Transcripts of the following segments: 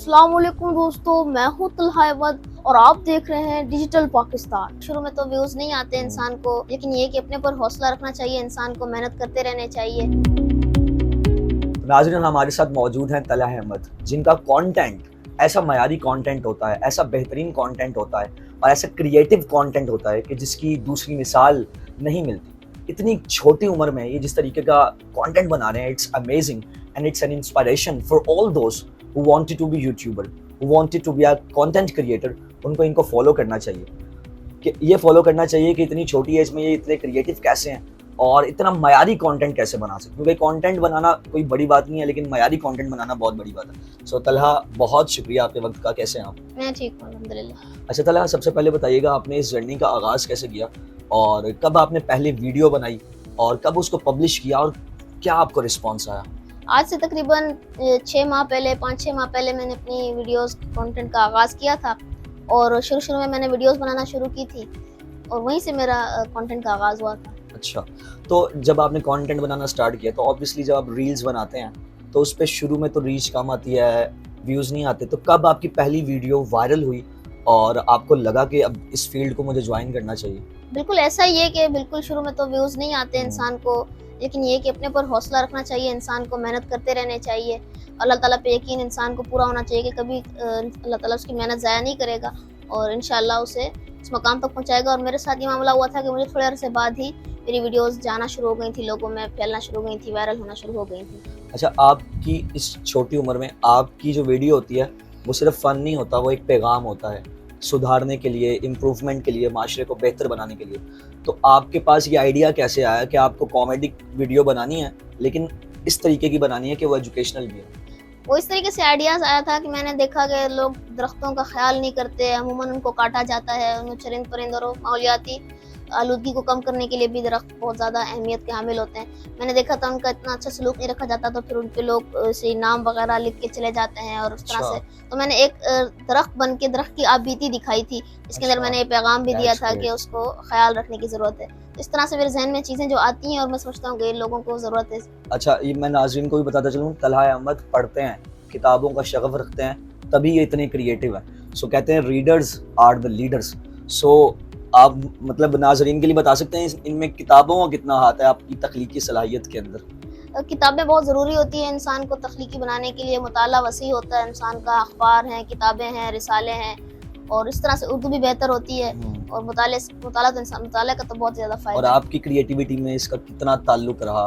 अस्सलाम वालेकुम दोस्तों, मैं हूँ तलहा अहमद और आप देख रहे हैं डिजिटल पाकिस्तान। शुरू में तो व्यूज नहीं आते इंसान को, लेकिन ये कि अपने पर हौसला रखना चाहिए, इंसान को मेहनत करते रहने चाहिए। नाज़रीन, हमारे साथ मौजूद हैं तलहा अहमद, जिनका कंटेंट ऐसा मयारी कंटेंट होता है, ऐसा बेहतरीन कंटेंट होता है और ऐसा क्रिएटिव कंटेंट होता है कि जिसकी दूसरी मिसाल नहीं मिलती। इतनी छोटी उम्र में ये जिस तरीके का कंटेंट बना रहे हैं, it's amazing and it's an inspiration for all दोस्त who wanted to be YouTuber, who wanted to be a content creator। उनको इनको फॉलो करना चाहिए, कि ये फॉलो करना चाहिए कि इतनी छोटी एज में ये इतने क्रिएटिव कैसे हैं और इतना मयारी कंटेंट कैसे बना सकते हैं। क्योंकि कंटेंट बनाना कोई बड़ी बात नहीं है, लेकिन मयारी कंटेंट बनाना बहुत बड़ी बात है। सो तलहा, बहुत शुक्रिया आपके वक्त का। कैसे हैं आप? मैं ठीक हूँ अल्हम्दुलिल्लाह। अच्छा तलहा, सबसे पहले बताइएगा आपने इस जर्नी का आगाज़ कैसे किया और कब आपने पहले वीडियो बनाई और कब उसको पब्लिश किया और क्या आपको रिस्पॉन्स आया? आज से तकरीबन 5-6 माह पहले मैंने अपनी वीडियोस कंटेंट का आगाज़ किया था और शुरू में मैंने वीडियोस बनाना शुरू की थी और वहीं से मेरा कंटेंट का आगाज़ हुआ था। अच्छा, तो जब आपने कंटेंट बनाना स्टार्ट किया तो ऑब्वियसली जब आप रील्स बनाते हैं तो उस पर शुरू में तो रीच कम आती है, व्यूज़ नहीं आते। तो कब आपकी पहली वीडियो वायरल हुई और आपको लगा कि अब इस फील्ड को मुझे ज्वाइन करना चाहिए? बिल्कुल ऐसा ही है कि बिल्कुल शुरू में तो व्यूज़ नहीं आते इंसान को, लेकिन ये कि अपने पर हौसला रखना चाहिए, इंसान को मेहनत करते रहने चाहिए। अल्लाह ताला पे यकीन इंसान को पूरा होना चाहिए कि कभी अल्लाह ताला उसकी मेहनत ज़ाया नहीं करेगा और इंशाअल्लाह उसे उस मकाम तक पहुंचाएगा। और मेरे साथ ये मामला हुआ था कि मुझे थोड़े अरसे बाद ही मेरी वीडियोस जाना शुरू हो गई थी, लोगों में फैलना शुरू हो गई थी, वायरल होना शुरू हो गई थी। अच्छा, आपकी इस छोटी उम्र में आपकी जो वीडियो होती है वो सिर्फ फ़न नहीं होता, वो एक पैगाम होता है सुधारने के लिए, इम्प्रूवमेंट के लिए, माशरे को बेहतर बनाने के लिए। तो आपके पास ये आइडिया कैसे आया कि आपको कॉमेडी वीडियो बनानी है, लेकिन इस तरीके की बनानी है कि वो एजुकेशनल भी है? वो इस तरीके से आइडियाज़ आया था कि मैंने देखा कि लोग दरख्तों का ख्याल नहीं करते, अमूमन उनको काटा जाता है, उन चरिंद परिंद और माहौलियाती आलूदगी को कम करने के लिए भी दरख्त बहुत ज़्यादा अहमियत के हामिल होते हैं। मैंने देखा था उनका इतना अच्छा सलूक नहीं रखा जाता, तो फिर उन पे लोग ऐसे नाम वगैरह लिख के चले जाते हैं और उस तरह से। तो मैंने एक दरख्त बन के दरख्त की आपबीती दिखाई थी, जिसके अंदर मैंने पैगाम भी दिया था कि उसको ख्याल रखने की ज़रूरत है। तो इस तरह से मेरे जहन में चीज़ें जो आती हैं और मैं समझता हूँ कि लोगों को ज़रूरत है। अच्छा, ये मैं नाज़रीन को भी बताता चलूँ, तलहा अहमद पढ़ते हैं, किताबों का शगफ रखते हैं, तभी ये इतने क्रिएटिव हैं। सो कहते हैं रीडर्स आर द लीडर्स। सो आप मतलब नाज़रीन के लिए बता सकते हैं इनमें किताबों का कितना हाथ है आपकी तख्लीकी सलाहियत के अंदर? किताबें बहुत ज़रूरी होती हैं इंसान को तख्लीकी बनाने के लिए। मुताला वसी होता है इंसान का, अखबार हैं, किताबें हैं, रिसाले हैं और इस तरह से उर्दू भी बेहतर होती है और मुताले का तो बहुत ज़्यादा फ़ायदा। और आपकी क्रिएटिविटी में इसका कितना ताल्लुक रहा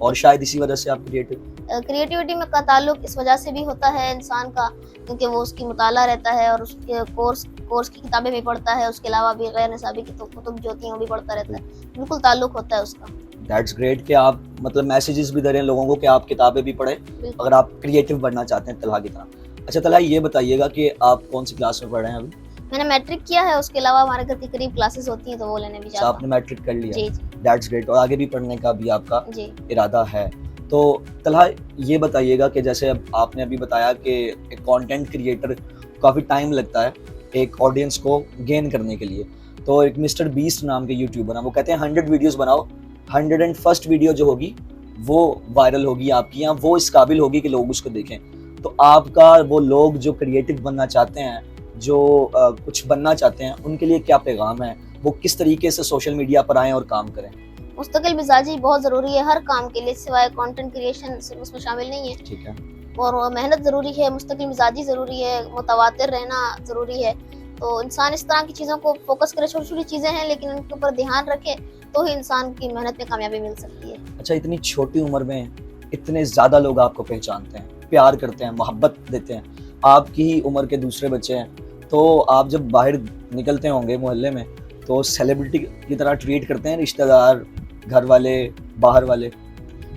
और शायद इसी वजह से आप क्रिएटिविटी में का ताल्लुक इस वजह से भी होता है इंसान का, क्योंकि वो उसकी मुताला रहता है और उसके कोर्स की किताबें भी पढ़ता है, उसके अलावा भी गैर निसाबी की कुतुब जो होती हैं वो भी पढ़ता रहता है। बिल्कुल ताल्लुक होता है उसका। दैट्स ग्रेट कि आप मतलब मैसेजेस भी दे रहे हैं लोगों को कि आप किताबें भी पढ़ें अगर आप क्रिएटिव बनना चाहते हैं तलहा की तरह। अच्छा तलहा, ये बताइएगा कि आप कौन सी क्लास में पढ़ रहे हैं अभी? मैंने मैट्रिक किया है, उसके अलावा हमारे घर के करीब क्लासेस होती हैं तो वो लेने भी जाता हूं। आपने मैट्रिक कर लिया? जी। That's great. और आगे भी पढ़ने का भी आपका जी इरादा है? तो तलहा, ये बताइएगा कि जैसे अब आपने अभी बताया कि एक कंटेंट क्रिएटर काफ़ी टाइम लगता है एक ऑडियंस को गेन करने के लिए। तो एक मिस्टर बीस्ट नाम के यूट्यूबर हैं, वो कहते हैं 100 वीडियोस बनाओ, 101st वीडियो जो होगी वो वायरल होगी आपकी, या वो इस काबिल होगी कि लोग उसको देखें। तो आपका वो लोग जो क्रिएटिव बनना चाहते हैं, जो कुछ बनना चाहते हैं, उनके लिए क्या पैगाम है? वो किस तरीके से सोशल मीडिया पर आएँ और काम करें? मुस्तकिल मिजाजी बहुत ज़रूरी है हर काम के लिए, सिवाय कंटेंट क्रिएशन सिर्फ उसमें शामिल नहीं है। ठीक है। और मेहनत ज़रूरी है, मुस्तकिल मिजाजी ज़रूरी है, मुतवातिर रहना ज़रूरी है। तो इंसान इस तरह की चीज़ों को फोकस करे, छोटी छोटी चीज़ें हैं लेकिन उनके ऊपर ध्यान रखे तो ही इंसान की मेहनत में कामयाबी मिल सकती है। अच्छा, इतनी छोटी उम्र में इतने ज़्यादा लोग आपको पहचानते हैं, प्यार करते हैं, मोहब्बत देते हैं, आपकी ही उम्र के दूसरे बच्चे हैं, तो आप जब बाहर निकलते होंगे मोहल्ले में तो सेलिब्रिटी की तरह ट्रीट करते हैं रिश्तेदार, घर वाले, बाहर वाले?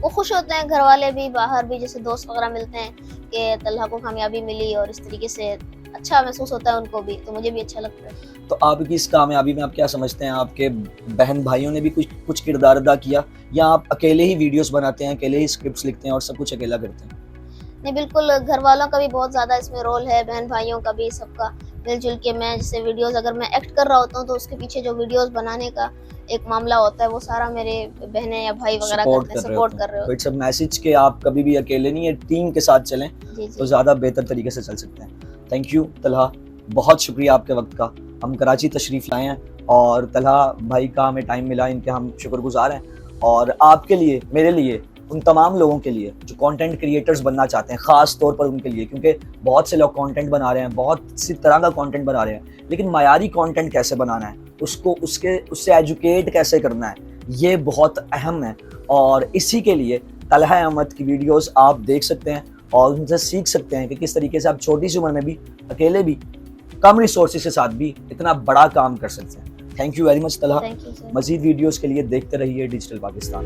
वो खुश होते हैं, घर वाले भी, बाहर भी, जैसे दोस्त वगैरह मिलते हैं कि तलहा को कामयाबी मिली और इस तरीके से अच्छा महसूस होता है उनको भी, तो मुझे भी अच्छा लगता है। तो आपकी इस कामयाबी में आप क्या समझते हैं, आपके बहन भाइयों ने भी कुछ किरदार अदा किया, या आप अकेले ही वीडियोस बनाते हैं, अकेले ही स्क्रिप्ट्स लिखते हैं और सब कुछ अकेला करते हैं? नहीं, बिल्कुल घर वालों का भी बहुत ज़्यादा इसमें रोल है, बहन भाइयों का भी, सबका। مل جل کے میں جیسے ویڈیوز اگر میں ایکٹ کر رہا ہوتا ہوں تو اس کے پیچھے جو ویڈیوز بنانے کا ایک معاملہ ہوتا ہے وہ سارا میرے بہنیں یا بھائی وغیرہ کرتے ہیں, سپورٹ کر رہے تو ہوتے اٹس اے میسج کہ آپ کبھی بھی اکیلے نہیں, ٹیم کے ساتھ چلیں ہیں. جی تو جی زیادہ بہتر طریقے سے چل سکتے ہیں. تھینک یو طلحہ, بہت شکریہ آپ کے وقت کا. ہم کراچی تشریف لائے ہیں اور طلحہ بھائی کا ہمیں ٹائم ملا, ان کے ہم شکر گزار ہیں. اور آپ کے لیے, میرے لیے, ان تمام لوگوں کے لیے جو کانٹینٹ کریٹرز بننا چاہتے ہیں, خاص طور پر ان کے لیے, کیونکہ بہت سے لوگ کانٹینٹ بنا رہے ہیں, بہت سی طرح کا کانٹینٹ بنا رہے ہیں, لیکن معیاری کانٹینٹ کیسے بنانا ہے, اس سے ایجوکیٹ کیسے کرنا ہے, یہ بہت اہم ہے. اور اسی کے لیے طلحہ احمد کی ویڈیوز آپ دیکھ سکتے ہیں اور ان سے سیکھ سکتے ہیں کہ کس طریقے سے آپ چھوٹی سی عمر میں بھی اکیلے بھی کم ریسورسز کے ساتھ بھی اتنا بڑا کام کر سکتے ہیں. Thank you very much Talha. Thank you sir. مزید ویڈیوز کے لیے دیکھتے رہیے ڈیجیٹل پاکستان.